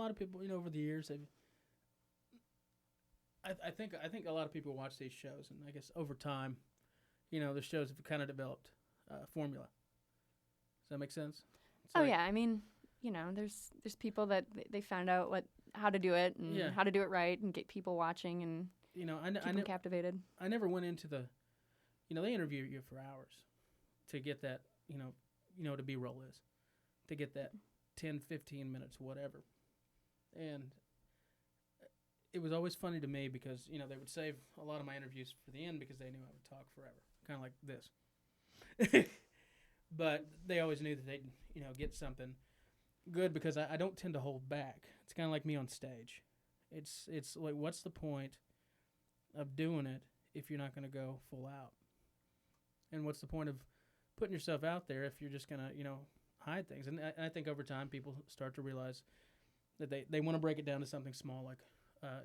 lot of people, over the years, I think a lot of people watch these shows, and I guess over time, the shows have kind of developed formula. Does that make sense? Yeah. I mean, there's people that they found out how to do it and how to do it right and get people watching and keep them captivated. I never went into they interview you for hours to get that, to B-roll is, to get that 10, 15 minutes, whatever. And it was always funny to me because, they would save a lot of my interviews for the end because they knew I would talk forever, kind of like this. But they always knew that they'd, get something good because I don't tend to hold back. It's kind of like me on stage. It's like, what's the point of doing it if you're not going to go full out? And what's the point of putting yourself out there if you're just going to, hide things? And I think over time people start to realize that they want to break it down to something small, like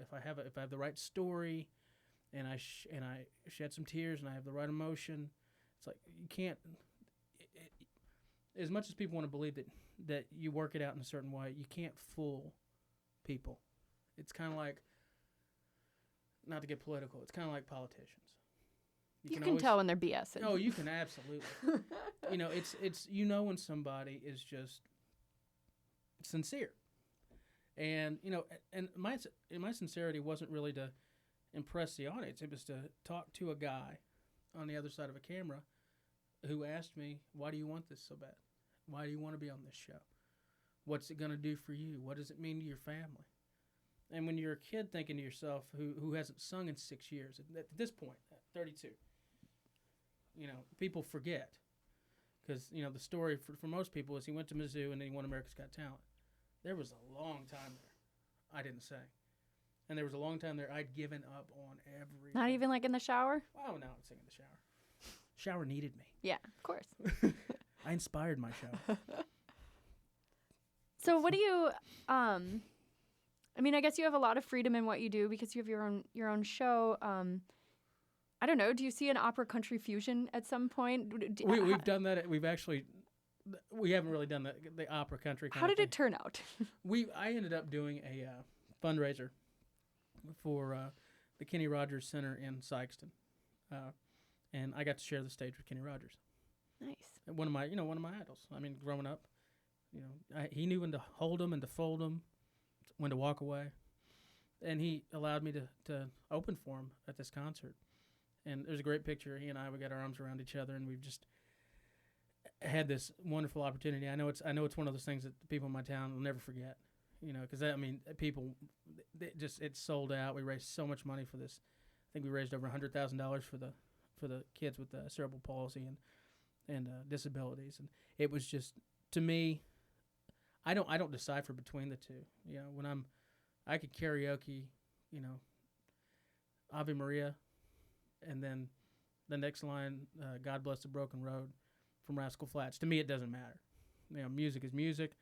if I have the right story and I shed some tears and I have the right emotion, it's like you can't. As much as people want to believe that you work it out in a certain way, you can't fool people. It's kind of like, not to get political, it's kind of like politicians. You can tell when they're BSing. Oh, you can absolutely. It's when somebody is just sincere, and and my sincerity wasn't really to impress the audience. It was to talk to a guy on the other side of a camera who asked me, why do you want this so bad? Why do you want to be on this show? What's it going to do for you? What does it mean to your family? And when you're a kid thinking to yourself, who hasn't sung in 6 years, at this point, at 32, people forget. Because, the story for most people is he went to Mizzou and then he won America's Got Talent. There was a long time there I didn't sing. And there was a long time there I'd given up on everything. Not even like in the shower? Oh, no, I'd sing in the shower. Shower needed me. Yeah, of course. I inspired my shower. So what do you, I guess you have a lot of freedom in what you do because you have your own show. I don't know. Do you see an opera country fusion at some point? We've done that. We haven't really done the opera country. How did it turn out? I ended up doing a fundraiser for the Kenny Rogers Center in Sykeston. And I got to share the stage with Kenny Rogers. Nice. One of my idols. I mean, growing up, he knew when to hold them and to fold them, when to walk away, and he allowed me to open for him at this concert. And there's a great picture. He and we got our arms around each other, and we've just had this wonderful opportunity. I know it's one of those things that the people in my town will never forget. Because people, it's sold out. We raised so much money for this. I think we raised over $100,000 for the kids with cerebral palsy and disabilities, and it was just, to me, I don't decipher between the two. When I could karaoke, Ave Maria, and then the next line, God Bless the Broken Road from Rascal Flatts. To me, it doesn't matter. Music is music.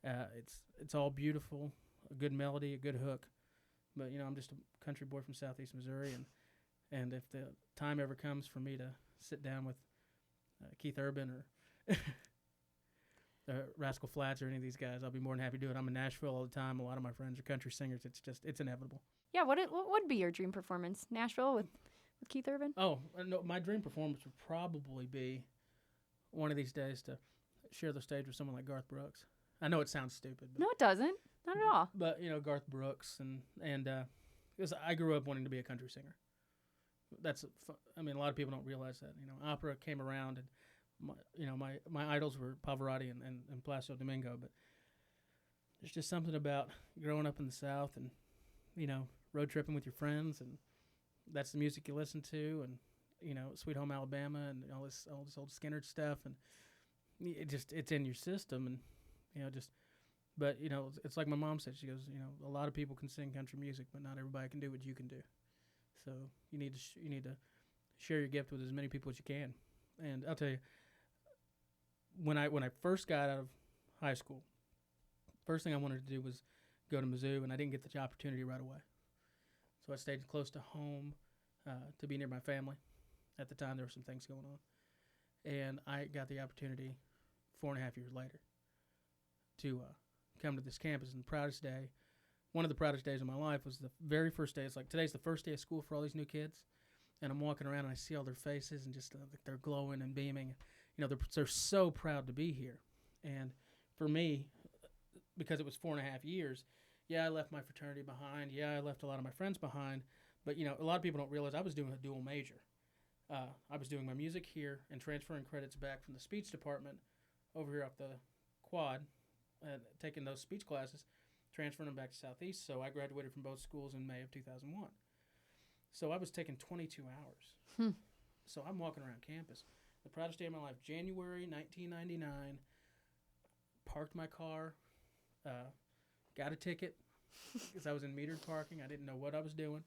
It's all beautiful, a good melody, a good hook. But I'm just a country boy from Southeast Missouri, and if the time ever comes for me to sit down with Keith Urban or Rascal Flatts or any of these guys, I'll be more than happy to do it. I'm in Nashville all the time. A lot of my friends are country singers. It's inevitable. Yeah, what would be your dream performance? Nashville with Keith Urban? Oh, no, my dream performance would probably be one of these days to share the stage with someone like Garth Brooks. I know it sounds stupid. But, no, it doesn't. Not at all. But, Garth Brooks and because I grew up wanting to be a country singer. A lot of people don't realize that. Opera came around, and my idols were Pavarotti and Placido Domingo. But there's just something about growing up in the South and road tripping with your friends, and that's the music you listen to, and Sweet Home Alabama and all this old Skinner stuff, and it's in your system, and But it's like my mom said. She goes, a lot of people can sing country music, but not everybody can do what you can do. So you need to share your gift with as many people as you can. And I'll tell you, when I first got out of high school, first thing I wanted to do was go to Mizzou, and I didn't get the opportunity right away. So I stayed close to home to be near my family. At the time, there were some things going on. And I got the opportunity 4.5 years later to come to this campus. And the proudest day, one of the proudest days of my life was the very first day. It's like today's the first day of school for all these new kids. And I'm walking around and I see all their faces and just they're glowing and beaming. You know, they're so proud to be here. And for me, because it was 4.5 years, yeah, I left my fraternity behind. Yeah, I left a lot of my friends behind. But, you know, a lot of people don't realize I was doing a dual major. I was doing my music here and transferring credits back from the speech department over here off the quad, taking those speech classes, transferring them back to Southeast. So I graduated from both schools in May of 2001. So I was taking 22 hours. So I'm walking around campus. The proudest day of my life, January 1999, parked my car, got a ticket because I was in metered parking. I didn't know what I was doing.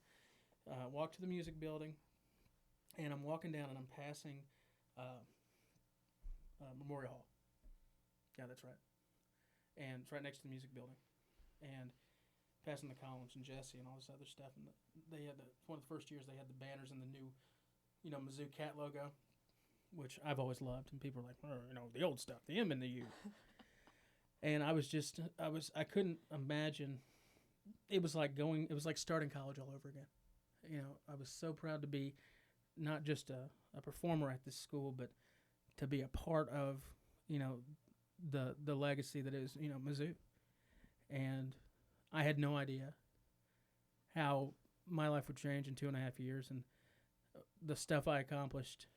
Walked to the music building, and I'm walking down and I'm passing Memorial Hall. Yeah, that's right. And it's right next to the music building. And passing the Collins and Jesse and all this other stuff. And they had one of the first years they had the banners and the new, you know, Mizzou cat logo, which I've always loved. And people are like, oh, you know, the old stuff, the M and the U. And I couldn't imagine. It was like starting college all over again. You know, I was so proud to be not just a performer at this school, but to be a part of, you know, the legacy that is, you know, Mizzou. And I had no idea how my life would change in 2.5 years, and the stuff I accomplished.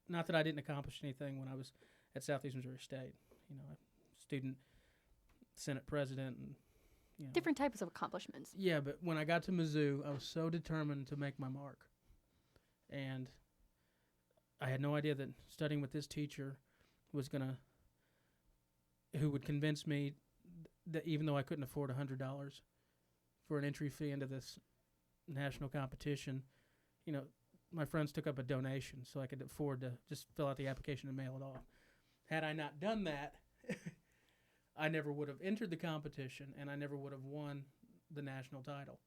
Not that I didn't accomplish anything when I was at Southeast Missouri State. You know, student Senate president and, you know, Different types of accomplishments. Yeah, but when I got to Mizzou, I was so determined to make my mark. And I had no idea that studying with this teacher who would convince me that even though I couldn't afford $100 for an entry fee into this national competition, you know, my friends took up a donation so I could afford to just fill out the application and mail it off. Had I not done that, I never would have entered the competition, and I never would have won the national title.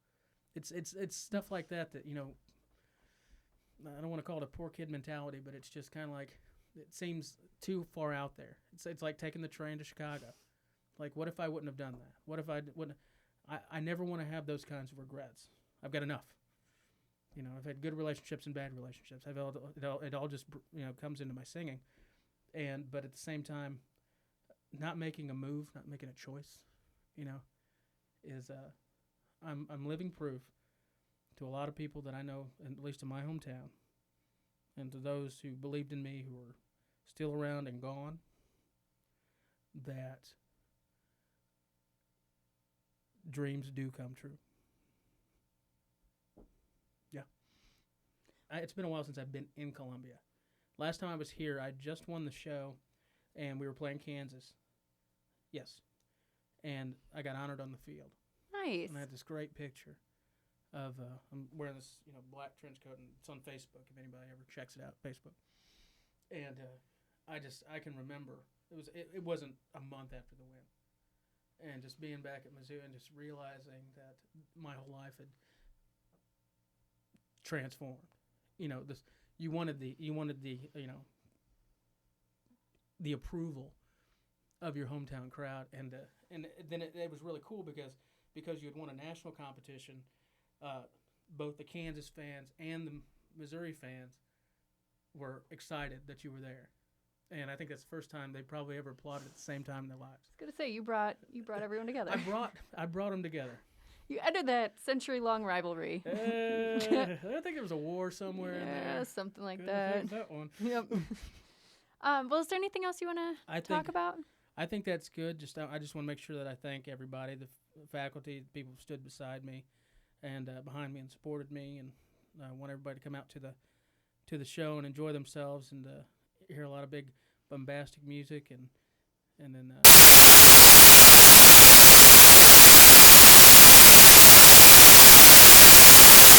It's stuff like that, you know, I don't want to call it a poor kid mentality, but it's just kind of like, it seems too far out there. It's like taking the train to Chicago. Like, what if I wouldn't have done that? What if I wouldn't? I never want to have those kinds of regrets. I've got enough. You know, I've had good relationships and bad relationships. It all just, you know, comes into my singing, but at the same time, not making a move, not making a choice, you know, is I'm living proof to a lot of people that I know, at least in my hometown, and to those who believed in me, who are still around and gone, that dreams do come true. Yeah. It's been a while since I've been in Columbia. Last time I was here, I just won the show, and we were playing Kansas. Yes. And I got honored on the field. Nice. And I had this great picture of, I'm wearing this, you know, black trench coat, and it's on Facebook if anybody ever checks it out, Facebook. And I can remember, it wasn't a month after the win. And just being back at Mizzou and just realizing that my whole life had transformed. You know, you wanted the you know, the approval of your hometown crowd, and then it was really cool because you had won a national competition. Both the Kansas fans and the Missouri fans were excited that you were there. And I think that's the first time they probably ever applauded at the same time in their lives. I was gonna say you brought everyone together. I brought them together. You ended that century-long rivalry. I think there was a war somewhere in there. Yeah, something like that. That one. Yep. Well, is there anything else you want to talk about? I think that's good. I just want to make sure that I thank everybody, the faculty, the people who stood beside me and behind me and supported me, and I want everybody to come out to the show and enjoy themselves and hear a lot of big bombastic music and then